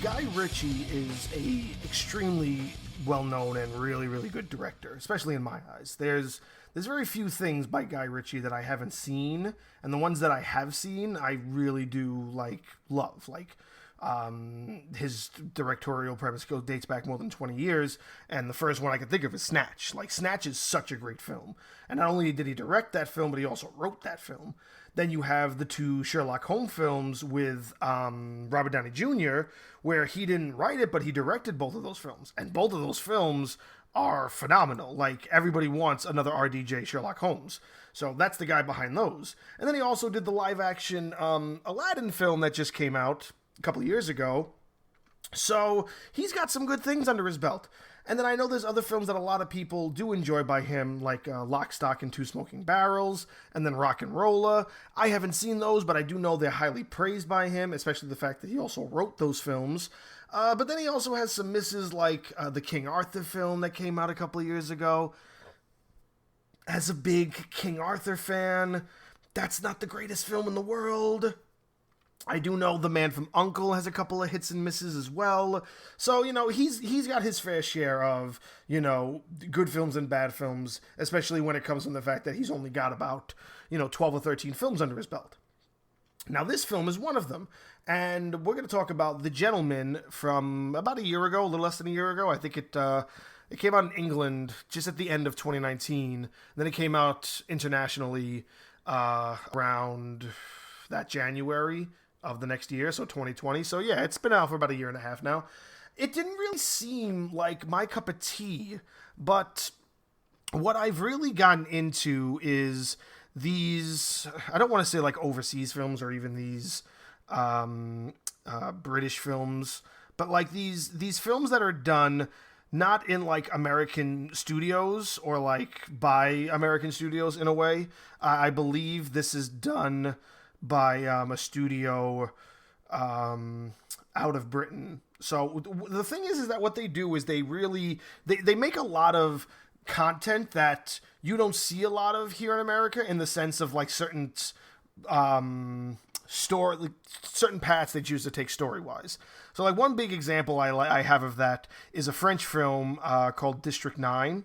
Guy Ritchie is a extremely well-known and really, really good director, especially in my eyes. There's very few things by Guy Ritchie that I haven't seen, and the ones that I have seen, I really do love. His directorial premise dates back more than 20 years, and the first one I can think of is Snatch. Snatch is such a great film, and not only did he direct that film, but he also wrote that film. Then you have the two Sherlock Holmes films with Robert Downey Jr., where he didn't write it, but he directed both of those films, and both of those films are phenomenal. Everybody wants another RDJ Sherlock Holmes. So that's the guy behind those. And then he also did the live-action Aladdin film that just came out a couple of years ago. So he's got some good things under his belt. And then I know there's other films that a lot of people do enjoy by him, like Lock, Stock, and Two Smoking Barrels, and then Rock and Rolla. I haven't seen those, but I do know they're highly praised by him, especially the fact that he also wrote those films. But then he also has some misses like the King Arthur film that came out a couple of years ago. As a big King Arthur fan, that's not the greatest film in the world. I do know The Man from U.N.C.L.E. has a couple of hits and misses as well. So, he's got his fair share of, good films and bad films, especially when it comes from the fact that he's only got about, 12 or 13 films under his belt. Now, this film is one of them, and we're going to talk about The Gentleman from about a year ago, a little less than a year ago. I think it came out in England just at the end of 2019, and then it came out internationally around that January of the next year, so 2020. So yeah, it's been out for about a year and a half now. It didn't really seem like my cup of tea, but what I've really gotten into is these, I don't want to say overseas films or even these British films, but these films that are done not in American studios or by American studios in a way. I believe this is done by a studio out of Britain. So the thing is that what they do is they make a lot of content that you don't see a lot of here in America, in the sense of certain certain paths they choose to take story-wise. So one big example I have of that is a French film called District 9.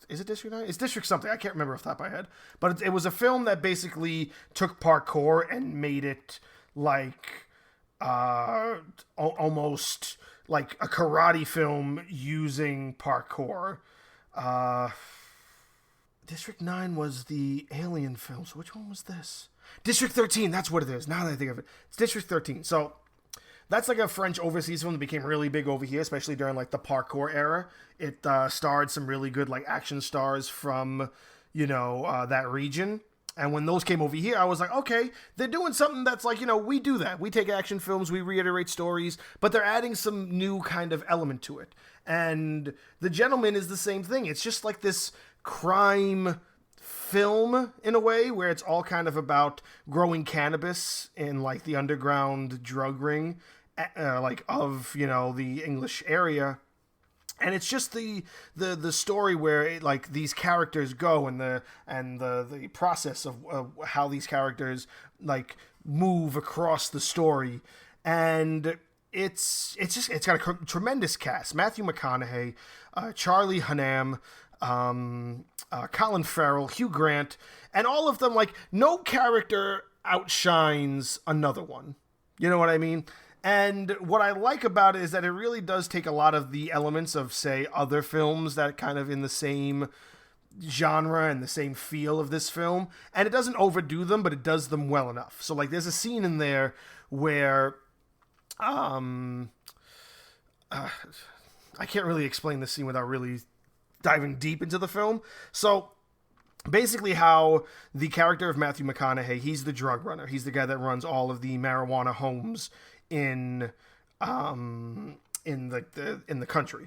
Is it District 9? It's District something. I can't remember off the top of my head. But it was a film that basically took parkour and made it almost like a karate film using parkour. District 9 was the Alien film. So which one was this? District 13. That's what it is. Now that I think of it. It's District 13. So that's a French overseas film that became really big over here, especially during the parkour era. It starred some really good action stars from, that region. And when those came over here, I was like, okay, they're doing something that's we do that. We take action films, we reiterate stories, but they're adding some new kind of element to it. And The Gentleman is the same thing. It's just this crime film in a way, where it's all kind of about growing cannabis in the underground drug ring of the English area. And it's just the story where these characters go, and the process of how these characters move across the story. And it's got a tremendous cast: Matthew McConaughey, Charlie Hunnam, Colin Farrell, Hugh Grant, and all of them, no character outshines another one. You know what I mean? And what I like about it is that it really does take a lot of the elements of, say, other films that kind of in the same genre and the same feel of this film, and it doesn't overdo them, but it does them well enough. So there's a scene in there where I can't really explain the scene without really diving deep into the film. So basically how the character of Matthew McConaughey, he's the drug runner. He's the guy that runs all of the marijuana homes in the country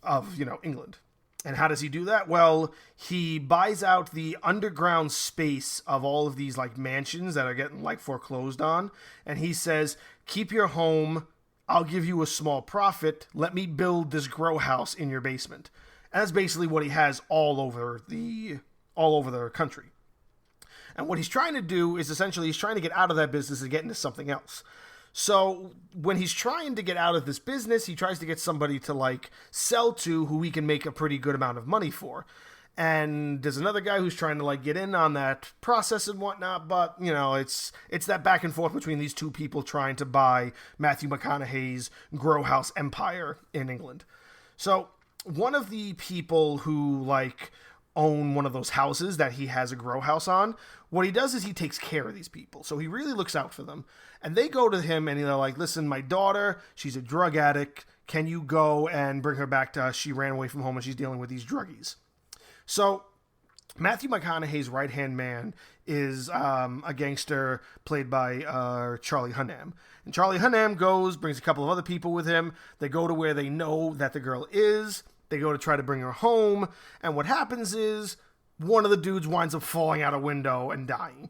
of, England. And how does he do that? Well, he buys out the underground space of all of these mansions that are getting foreclosed on, and he says, "Keep your home, I'll give you a small profit, let me build this grow house in your basement." And that's basically what he has all over the country. And what he's trying to do is essentially he's trying to get out of that business and get into something else. So when he's trying to get out of this business, he tries to get somebody to like sell to who he can make a pretty good amount of money for. And there's another guy who's trying to like get in on that process and whatnot, but you know, it's that back and forth between these two people trying to buy Matthew McConaughey's grow house empire in England. So one of the people who like own one of those houses that he has a grow house on, what he does is he takes care of these people. So he really looks out for them. And they go to him and they're like, listen, my daughter, she's a drug addict. Can you go and bring her back to us? She ran away from home and she's dealing with these druggies. So Matthew McConaughey's right-hand man is a gangster played by Charlie Hunnam. And Charlie Hunnam brings a couple of other people with him. They go to where they know that the girl is. They go to try to bring her home. And what happens is one of the dudes winds up falling out a window and dying.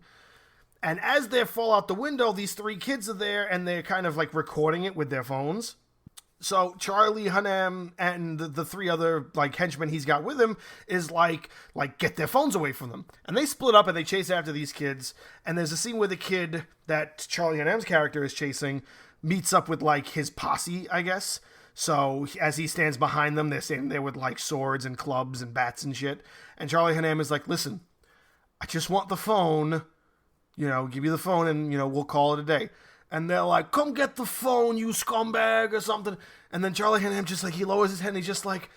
And as they fall out the window, these three kids are there and they're kind of like recording it with their phones. So Charlie Hunnam and the three other like henchmen he's got with him is like get their phones away from them. And they split up and they chase after these kids. And there's a scene where the kid that Charlie Hunnam's character is chasing meets up with like his posse, I guess. So as he stands behind them, they're standing there with like swords and clubs and bats and shit. And Charlie Hunnam is like, listen, I just want the phone, you know, give you the phone and, you know, we'll call it a day. And they're like, come get the phone, you scumbag, or something. And then Charlie Hunnam just like, he lowers his head and he's just like,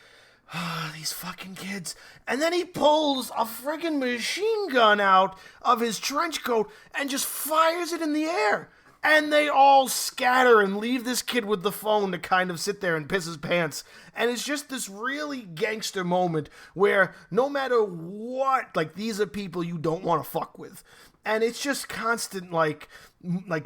these fucking kids. And then he pulls a friggin' machine gun out of his trench coat and just fires it in the air. And they all scatter and leave this kid with the phone to kind of sit there and piss his pants. And it's just this really gangster moment where no matter what, like, these are people you don't want to fuck with. And it's just constant, like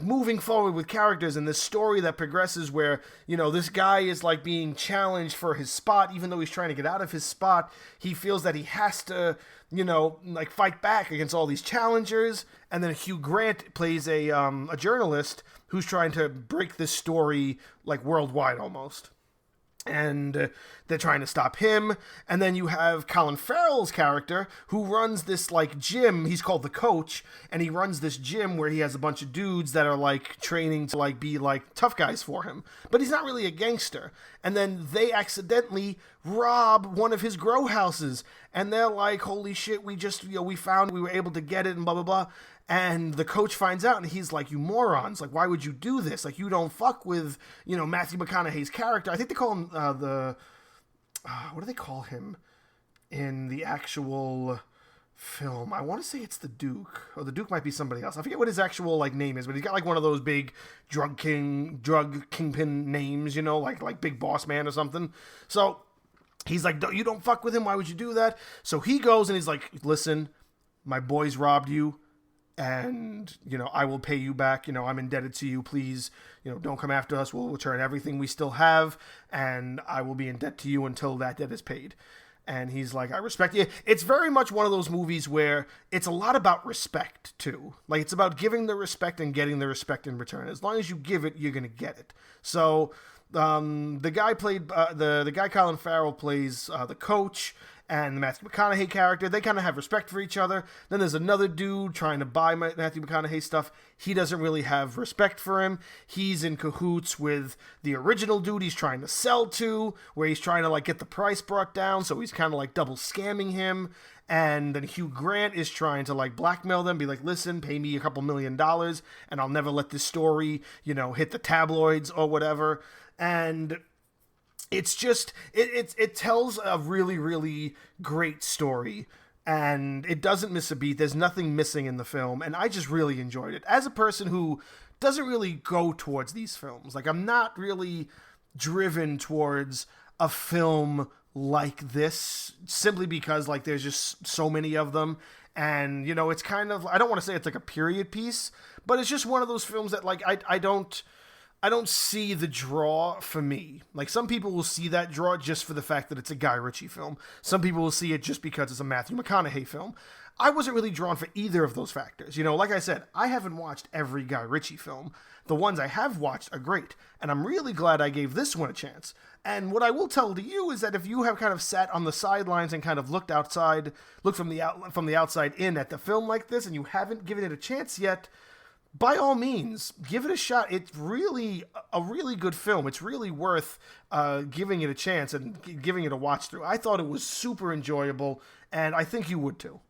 moving forward with characters and this story that progresses where, you know, this guy is like being challenged for his spot, even though he's trying to get out of his spot. He feels that he has to, you know, like fight back against all these challengers. And then Hugh Grant plays a journalist who's trying to break this story like worldwide almost. And they're trying to stop him. And then you have Colin Farrell's character who runs this like gym. He's called the Coach, and he runs this gym where he has a bunch of dudes that are like training to like be like tough guys for him. But he's not really a gangster. And then they accidentally rob one of his grow houses, and they're like, holy shit, we were able to get it and blah blah blah. And the Coach finds out, and he's like, you morons, like, why would you do this? Like, you don't fuck with, you know, Matthew McConaughey's character. I think they call him what do they call him in the actual film? I want to say it's the Duke, or the Duke might be somebody else. I forget what his actual, like, name is, but he's got, like, one of those big drug kingpin names, you know, like Big Boss Man or something. So he's like, you don't fuck with him, why would you do that? So he goes and he's like, listen, my boys robbed you. And, you know, I will pay you back. You know, I'm indebted to you. Please, you know, don't come after us. We'll return everything we still have. And I will be in debt to you until that debt is paid. And he's like, I respect you. It's very much one of those movies where it's a lot about respect, too. Like, it's about giving the respect and getting the respect in return. As long as you give it, you're going to get it. So, the guy Colin Farrell plays the Coach. And the Matthew McConaughey character, they kind of have respect for each other. Then there's another dude trying to buy Matthew McConaughey stuff. He doesn't really have respect for him. He's in cahoots with the original dude he's trying to sell to, where he's trying to like get the price brought down, so he's kind of like double scamming him. And then Hugh Grant is trying to like blackmail them, be like, listen, pay me a couple $1 million and I'll never let this story, you know, hit the tabloids or whatever. And it's just, it tells a really, really great story, and it doesn't miss a beat. There's nothing missing in the film, and I just really enjoyed it. As a person who doesn't really go towards these films, like, I'm not really driven towards a film like this, simply because, like, there's just so many of them, and, you know, it's kind of, I don't want to say it's like a period piece, but it's just one of those films that, like, I don't see the draw for me. Like, some people will see that draw just for the fact that it's a Guy Ritchie film. Some people will see it just because it's a Matthew McConaughey film. I wasn't really drawn for either of those factors. You know, like I said, I haven't watched every Guy Ritchie film. The ones I have watched are great, and I'm really glad I gave this one a chance. And what I will tell to you is that if you have kind of sat on the sidelines and kind of looked from the outside in at the film like this, and you haven't given it a chance yet, by all means, give it a shot. It's really a really good film. It's really worth giving it a chance and giving it a watch through. I thought it was super enjoyable, and I think you would too.